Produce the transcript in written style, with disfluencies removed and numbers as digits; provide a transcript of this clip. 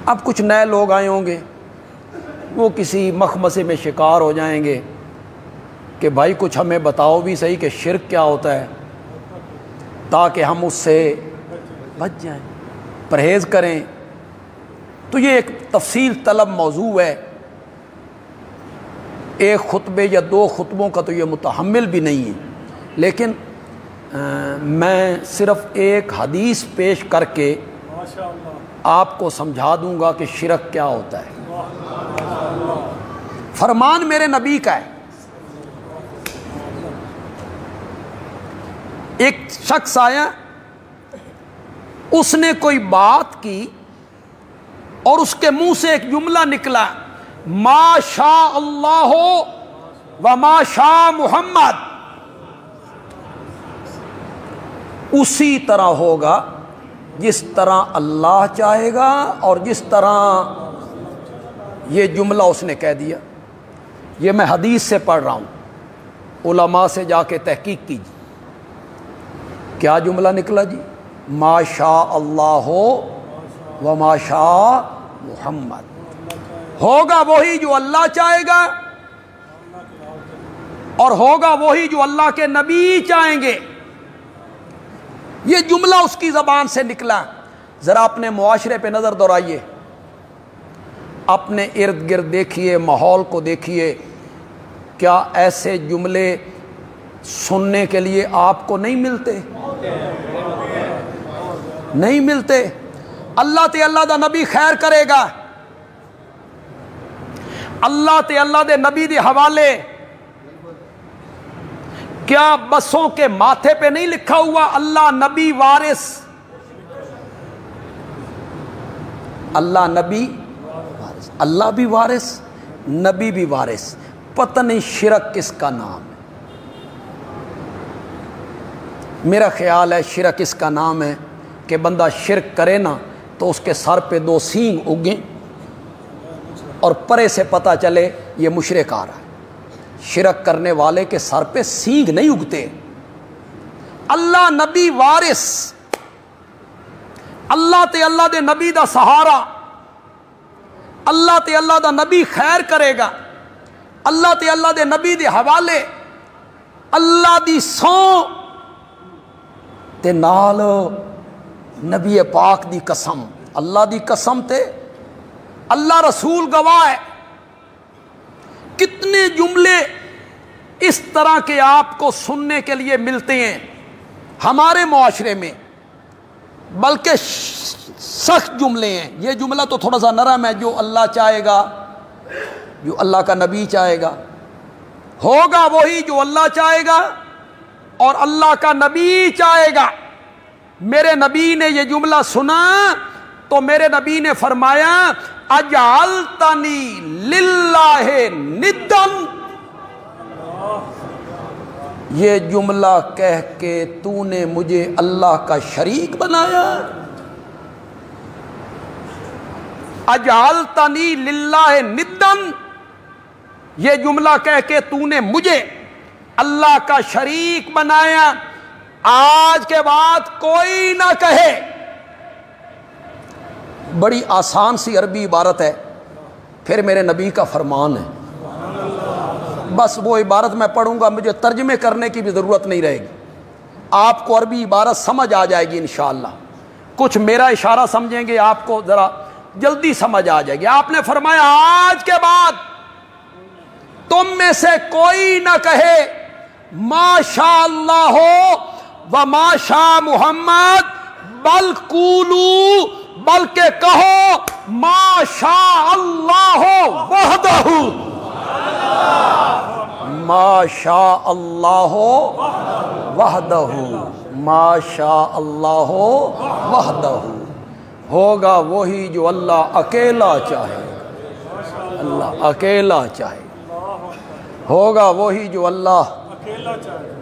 اب کچھ نئے لوگ آئے ہوں گے، وہ کسی مخمصے میں شکار ہو جائیں گے کہ بھائی کچھ ہمیں بتاؤ بھی صحیح کہ شرک کیا ہوتا ہے، تاکہ ہم اس سے بچ جائیں، پرہیز کریں۔ تو یہ ایک تفصیل طلب موضوع ہے، ایک خطبے یا دو خطبوں کا تو یہ متحمل بھی نہیں ہے، لیکن میں صرف ایک حدیث پیش کر کے آپ کو سمجھا دوں گا کہ شرک کیا ہوتا ہے۔ فرمان میرے نبی کا ہے، ایک شخص آیا، اس نے کوئی بات کی اور اس کے منہ سے ایک جملہ نکلا، ما شاء اللہ و ما شاء محمد، اسی طرح ہوگا جس طرح اللہ چاہے گا اور جس طرح یہ جملہ اس نے کہہ دیا۔ یہ میں حدیث سے پڑھ رہا ہوں، علماء سے جا کے تحقیق کیجیے۔ کیا جملہ نکلا جی؟ ما شاء اللہ و ما شاء محمد، ہوگا وہی جو اللہ چاہے گا اور ہوگا وہی جو اللہ کے نبی چاہیں گے۔ یہ جملہ اس کی زبان سے نکلا۔ ذرا اپنے معاشرے پہ نظر دوڑائیے، اپنے ارد گرد دیکھیے، ماحول کو دیکھیے، کیا ایسے جملے سننے کے لیے آپ کو نہیں ملتے؟ نہیں ملتے۔ اللہ تے اللہ دا نبی خیر کرے گا، اللہ تے اللہ دے نبی دے حوالے کیا بسوں کے ماتھے پہ نہیں لکھا ہوا اللہ نبی وارث؟ اللہ نبی وارث، اللہ بھی وارث، نبی بھی وارث۔ پتہ نہیں شرک کس کا نام ہے۔ میرا خیال ہے شرک اس کا نام ہے کہ بندہ شرک کرے نا تو اس کے سر پہ دو سینگ اگیں اور پرے سے پتہ چلے یہ مشرک آ رہا ہے۔ شرک کرنے والے کے سر پہ سینگ نہیں اگتے۔ اللہ نبی وارث، اللہ تے اللہ دے نبی دا سہارا، اللہ تے اللہ دا نبی خیر کرے گا، اللہ تے اللہ دے نبی دے حوالے، اللہ دی سو تے نال نبی پاک دی قسم، اللہ دی قسم تے اللہ رسول گواہ ہے۔ کتنے جملے اس طرح کے آپ کو سننے کے لیے ملتے ہیں ہمارے معاشرے میں، بلکہ سخت جملے ہیں۔ یہ جملہ تو تھوڑا سا نرم ہے، جو اللہ چاہے گا، جو اللہ کا نبی چاہے گا، ہوگا وہی جو اللہ چاہے گا اور اللہ کا نبی چاہے گا۔ میرے نبی نے یہ جملہ سنا تو میرے نبی نے فرمایا اجعلتنی للہ ندن، یہ جملہ کہہ کے تو نے مجھے اللہ کا شریک بنایا۔ اجعلتنی للہ ندن، یہ جملہ کہہ کے تو نے مجھے اللہ کا شریک بنایا۔ آج کے بعد کوئی نہ کہے، بڑی آسان سی عربی عبارت ہے، پھر میرے نبی کا فرمان ہے، بس وہ عبارت میں پڑھوں گا، مجھے ترجمے کرنے کی بھی ضرورت نہیں رہے گی، آپ کو عربی عبارت سمجھ آ جائے گی انشاءاللہ۔ کچھ میرا اشارہ سمجھیں گے، آپ کو ذرا جلدی سمجھ آ جائے گی۔ آپ نے فرمایا آج کے بعد تم میں سے کوئی نہ کہے ما شاء اللہ ہو و ما شاء محمد، بل قولوا، بلکہ کہو ما شاء اللہ وحدہ، ما شاء اللہ وحدہ، ما شاء اللہ وحدہ، ہوگا وہی جو اللہ اکیلا چاہے، اللہ اکیلا چاہے، ہوگا وہی جو اللہ اکیلا چاہے۔